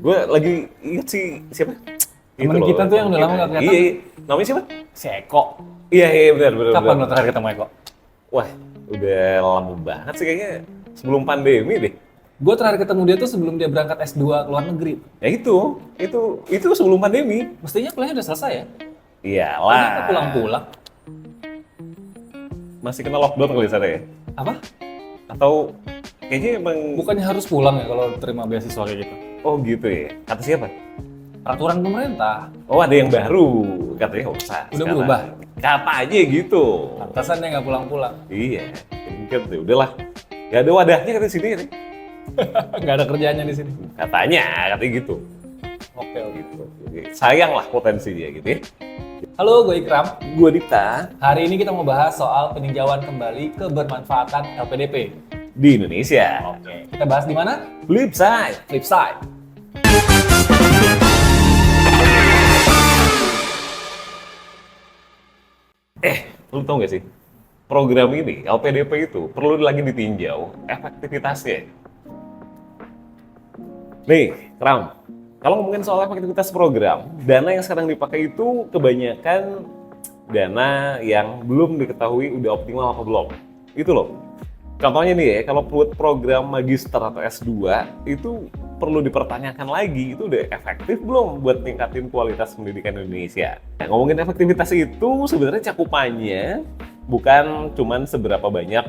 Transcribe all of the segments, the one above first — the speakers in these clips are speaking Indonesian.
Gue lagi inget sih siapa? Temen Itu kita loh, tuh yang udah lama gak kelihatan. Iya, namanya siapa? Si Eko. Iya, benar. Kapan lo terakhir ketemu Eko? Wah, udah lama banget sih kayaknya sebelum pandemi deh. Gue terakhir ketemu dia tuh sebelum dia berangkat S2 ke luar negeri. Ya itu sebelum pandemi. Mestinya kuliahnya udah selesai ya? Iyalah. Kenapa pulang-pulang? Masih kena lockdown kali sana ya? Apa? Atau kayaknya emang... Bukannya harus pulang ya kalau terima beasiswa kayak gitu? Oh gitu ya? Kata siapa? Peraturan pemerintah. Oh ada yang baru, katanya nggak usah. Udah sekarang. berubah? Kata aja gitu. Pantesan dia nggak pulang-pulang. Iya, mungkin tuh udahlah. Gak ada wadahnya kata sini nih. Nggak ada kerjanya di sini. Katanya gitu. Oke. Gitu. Jadi, sayang lah potensi dia gitu ya. Halo, gue Ikram. Gue Dipta Hari ini kita mau bahas soal peninjauan kembali kebermanfaatan LPDP. di Indonesia. Oke. Kita bahas di mana? Flipside. Flipside. Lu tau gak sih? Program ini, LPDP itu perlu lagi ditinjau efektivitasnya. Nih, Kram, kalau ngomongin soal efektivitas program, dana yang sekarang dipakai itu kebanyakan dana yang belum diketahui udah optimal apa belum. Itu loh. Contohnya nih ya, kalau buat program magister atau S2 itu perlu dipertanyakan lagi, itu udah efektif belum buat ningkatin kualitas pendidikan Indonesia. Nah, ngomongin efektivitas itu sebenarnya cakupannya bukan cuman seberapa banyak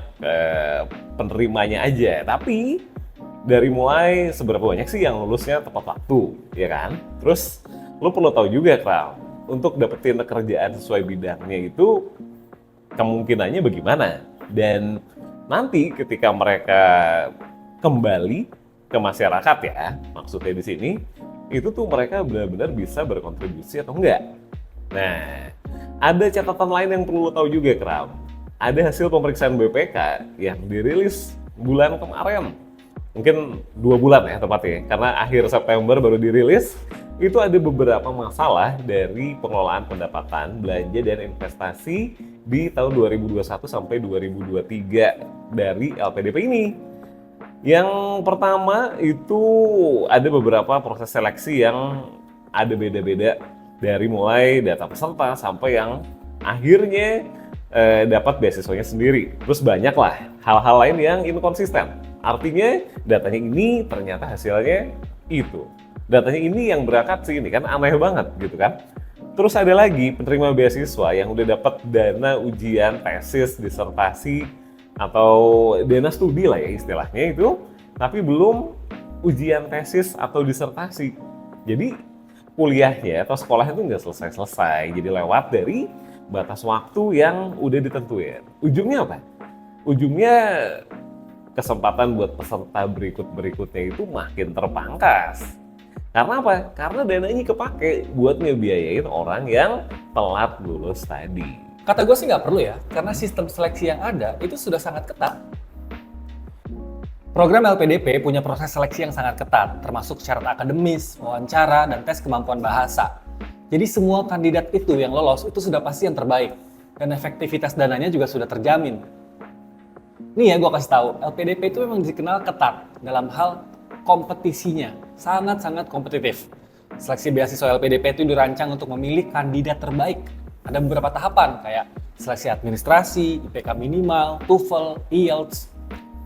penerimanya aja, tapi dari mulai seberapa banyak sih yang lulusnya tepat waktu, ya kan? Terus lo perlu tahu juga, Kral, untuk dapetin kerjaan sesuai bidangnya itu kemungkinannya bagaimana? Dan nanti ketika mereka kembali ke masyarakat ya, maksudnya di sini, itu tuh mereka benar-benar bisa berkontribusi atau enggak. Nah, ada catatan lain yang perlu lo tahu juga, Kram. Ada hasil pemeriksaan BPK yang dirilis bulan kemarin. Mungkin 2 bulan ya tepatnya, karena akhir September baru dirilis. Itu ada beberapa masalah dari pengelolaan pendapatan, belanja, dan investasi di tahun 2021 sampai 2023 dari LPDP ini. Yang pertama itu ada beberapa proses seleksi yang ada beda-beda dari mulai data peserta sampai yang akhirnya dapat beasiswanya sendiri. Terus banyak lah hal-hal lain yang inkonsisten. Artinya datanya ini ternyata hasilnya itu. Datanya ini yang berangkat sih ini kan aneh banget gitu kan. Terus ada lagi penerima beasiswa yang udah dapat dana ujian, tesis, disertasi, atau dana studi lah ya istilahnya itu, tapi belum ujian tesis atau disertasi. Jadi kuliahnya atau sekolahnya itu nggak selesai-selesai, jadi lewat dari batas waktu yang udah ditentuin. Ujungnya apa? Ujungnya kesempatan buat peserta berikutnya itu makin terpangkas. Karena apa? Karena dananya kepake buat ngebiayain orang yang telat lulus tadi. Kata gue sih nggak perlu ya, karena sistem seleksi yang ada itu sudah sangat ketat. Program LPDP punya proses seleksi yang sangat ketat, termasuk syarat akademis, wawancara, dan tes kemampuan bahasa. Jadi semua kandidat itu yang lolos itu sudah pasti yang terbaik, dan efektivitas dananya juga sudah terjamin. Nih ya gue kasih tahu, LPDP itu memang dikenal ketat dalam hal kompetisinya, sangat-sangat kompetitif. Seleksi beasiswa LPDP itu dirancang untuk memilih kandidat terbaik. Ada beberapa tahapan kayak seleksi administrasi, IPK minimal, TOEFL, IELTS.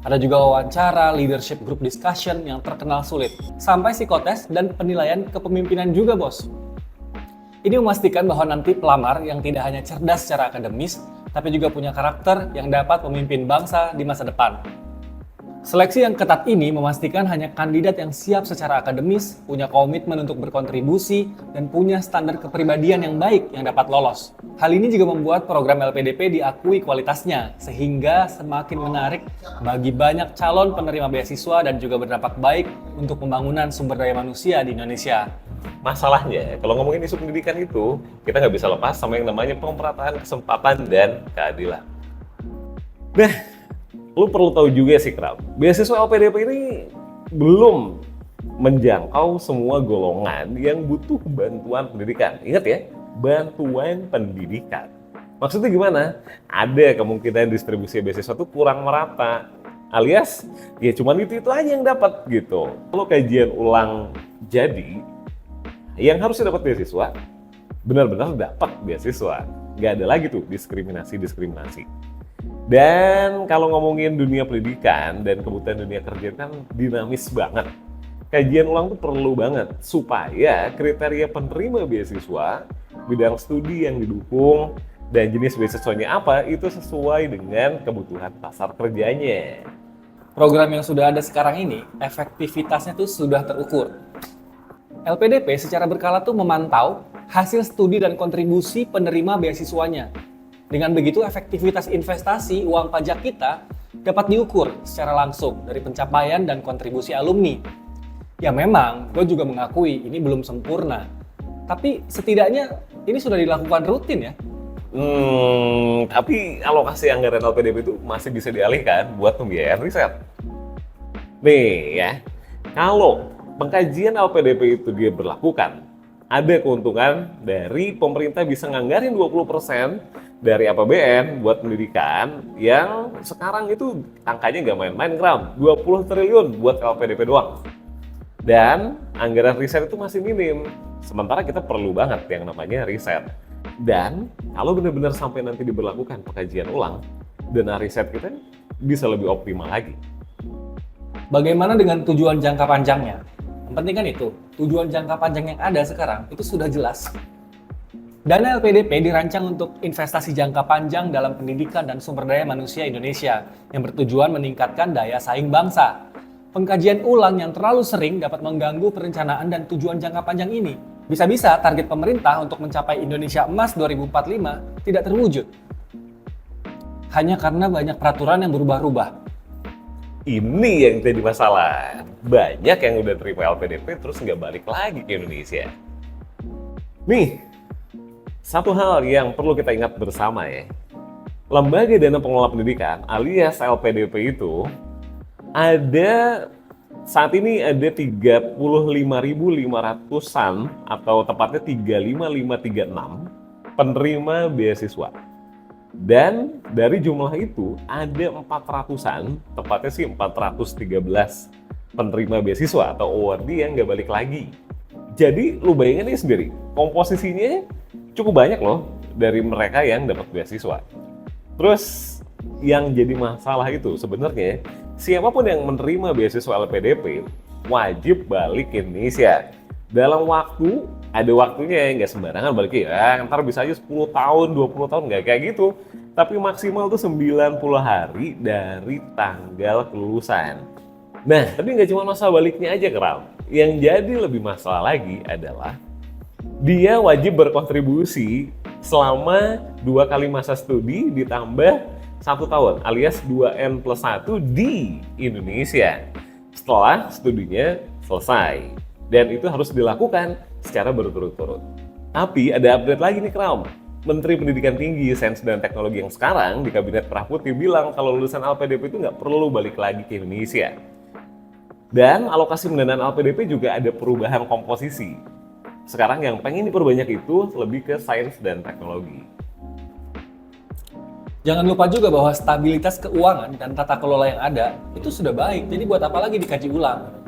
Ada juga wawancara, leadership group discussion yang terkenal sulit. Sampai psikotes dan penilaian kepemimpinan juga, bos. Ini memastikan bahwa nanti pelamar yang tidak hanya cerdas secara akademis, tapi juga punya karakter yang dapat memimpin bangsa di masa depan. Seleksi yang ketat ini memastikan hanya kandidat yang siap secara akademis, punya komitmen untuk berkontribusi, dan punya standar kepribadian yang baik yang dapat lolos. Hal ini juga membuat program LPDP diakui kualitasnya, sehingga semakin menarik bagi banyak calon penerima beasiswa dan juga berdampak baik untuk pembangunan sumber daya manusia di Indonesia. Masalahnya, kalau ngomongin isu pendidikan itu, kita nggak bisa lepas sama yang namanya pemerataan kesempatan dan keadilan. Nah, lu perlu tahu juga sih, Kram, beasiswa LPDP ini belum menjangkau semua golongan yang butuh bantuan pendidikan. Ingat ya, bantuan pendidikan. Maksudnya gimana? Ada kemungkinan distribusi beasiswa itu kurang merata. Alias, ya cuman itu aja yang dapat gitu. Kalau kajian ulang jadi, yang harusnya dapat beasiswa, benar-benar dapat beasiswa. Nggak ada lagi tuh diskriminasi. Dan kalau ngomongin dunia pendidikan dan kebutuhan dunia kerja kan dinamis banget. Kajian ulang tuh perlu banget supaya kriteria penerima beasiswa, bidang studi yang didukung, dan jenis beasiswanya apa itu sesuai dengan kebutuhan pasar kerjanya. Program yang sudah ada sekarang ini, efektivitasnya tuh sudah terukur. LPDP secara berkala tuh memantau hasil studi dan kontribusi penerima beasiswanya. Dengan begitu, efektivitas investasi uang pajak kita dapat diukur secara langsung dari pencapaian dan kontribusi alumni. Ya memang, gue juga mengakui ini belum sempurna. Tapi setidaknya ini sudah dilakukan rutin ya. Tapi alokasi anggaran LPDP itu masih bisa dialihkan buat pembiayaan riset. Nih ya, kalau pengkajian LPDP itu dia berlakukan, ada keuntungan dari pemerintah bisa nganggarin 20% dari APBN buat pendidikan yang sekarang itu angkanya nggak main-main Kram, 20 triliun buat LPDP doang. Dan anggaran riset itu masih minim, sementara kita perlu banget yang namanya riset. Dan kalau benar-benar sampai nanti diberlakukan pengkajian ulang, dana riset kita bisa lebih optimal lagi. Bagaimana dengan tujuan jangka panjangnya? Yang penting kan itu, tujuan jangka panjang yang ada sekarang itu sudah jelas. Dana LPDP dirancang untuk investasi jangka panjang dalam pendidikan dan sumber daya manusia Indonesia yang bertujuan meningkatkan daya saing bangsa. Pengkajian ulang yang terlalu sering dapat mengganggu perencanaan dan tujuan jangka panjang ini. Bisa-bisa target pemerintah untuk mencapai Indonesia Emas 2045 tidak terwujud. Hanya karena banyak peraturan yang berubah-ubah. Ini yang jadi masalah. Banyak yang udah terima LPDP terus nggak balik lagi ke Indonesia. Nih, satu hal yang perlu kita ingat bersama ya. Lembaga Dana Pengelola Pendidikan alias LPDP itu saat ini ada 35.500-an atau tepatnya 35.536 penerima beasiswa. Dan dari jumlah itu ada 400-an, tepatnya sih 413 penerima beasiswa atau awardee yang nggak balik lagi. Jadi lu bayangin aja sendiri, komposisinya cukup banyak loh dari mereka yang dapat beasiswa. Terus yang jadi masalah itu sebenarnya siapapun yang menerima beasiswa LPDP wajib balik ke Indonesia. Dalam ada waktunya ya, nggak sembarangan balik ya, ntar bisa aja 10 tahun, 20 tahun, nggak kayak gitu. Tapi maksimal tuh 90 hari dari tanggal kelulusan. Nah, tapi nggak cuma masa baliknya aja Kram. Yang jadi lebih masalah lagi adalah dia wajib berkontribusi selama 2 kali masa studi ditambah 1 tahun alias 2N+1 di Indonesia setelah studinya selesai. Dan itu harus dilakukan secara berturut-turut. Tapi ada update lagi nih Kram. Menteri Pendidikan Tinggi, Sains dan Teknologi yang sekarang di Kabinet Merah Putih bilang kalau lulusan LPDP itu nggak perlu balik lagi ke Indonesia. Dan alokasi pendanaan LPDP juga ada perubahan komposisi. Sekarang yang pengen diperbanyak itu lebih ke sains dan teknologi. Jangan lupa juga bahwa stabilitas keuangan dan tata kelola yang ada itu sudah baik, jadi buat apa lagi dikaji ulang?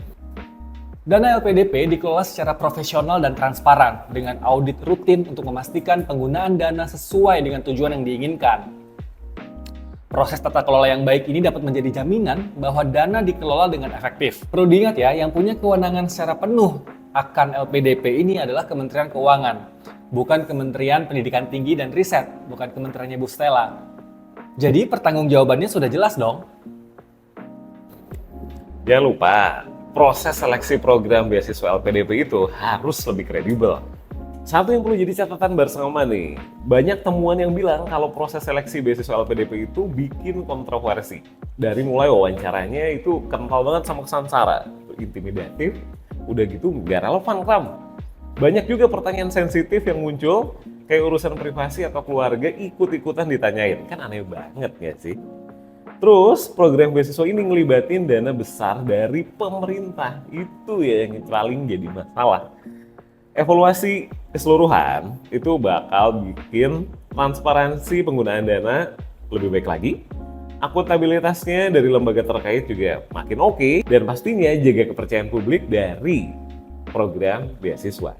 Dana LPDP dikelola secara profesional dan transparan dengan audit rutin untuk memastikan penggunaan dana sesuai dengan tujuan yang diinginkan. Proses tata kelola yang baik ini dapat menjadi jaminan bahwa dana dikelola dengan efektif. Perlu diingat ya, yang punya kewenangan secara penuh akan LPDP ini adalah Kementerian Keuangan, bukan Kementerian Pendidikan Tinggi dan Riset, bukan kementeriannya Bu Stella. Jadi pertanggungjawabannya sudah jelas dong. Jangan lupa, proses seleksi program beasiswa LPDP itu harus lebih kredibel. Satu yang perlu jadi catatan bersama nih, banyak temuan yang bilang kalau proses seleksi beasiswa LPDP itu bikin kontroversi. Dari mulai wawancaranya itu kental banget sama kesan sara, intimidatif, udah gitu nggak relevan Kram. Banyak juga pertanyaan sensitif yang muncul, kayak urusan privasi atau keluarga ikut-ikutan ditanyain. Kan aneh banget nggak sih? Terus program beasiswa ini ngelibatin dana besar dari pemerintah. Itu ya yang paling jadi masalah. Evaluasi keseluruhan itu bakal bikin transparansi penggunaan dana lebih baik lagi. akuntabilitasnya dari lembaga terkait juga makin oke, dan pastinya jaga kepercayaan publik dari program beasiswa.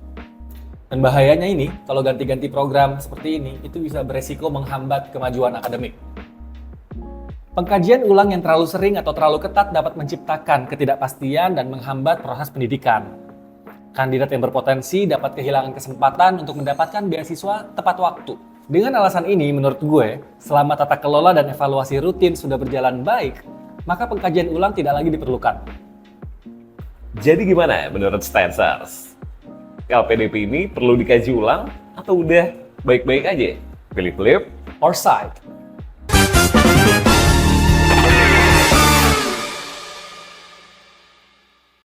Dan bahayanya ini, kalau ganti-ganti program seperti ini, itu bisa beresiko menghambat kemajuan akademik. Pengkajian ulang yang terlalu sering atau terlalu ketat dapat menciptakan ketidakpastian dan menghambat proses pendidikan. Kandidat yang berpotensi dapat kehilangan kesempatan untuk mendapatkan beasiswa tepat waktu. Dengan alasan ini, menurut gue, selama tata kelola dan evaluasi rutin sudah berjalan baik, maka pengkajian ulang tidak lagi diperlukan. Jadi gimana menurut Stansers? LPDP ini perlu dikaji ulang atau udah baik-baik aja? Pilih flip Or side.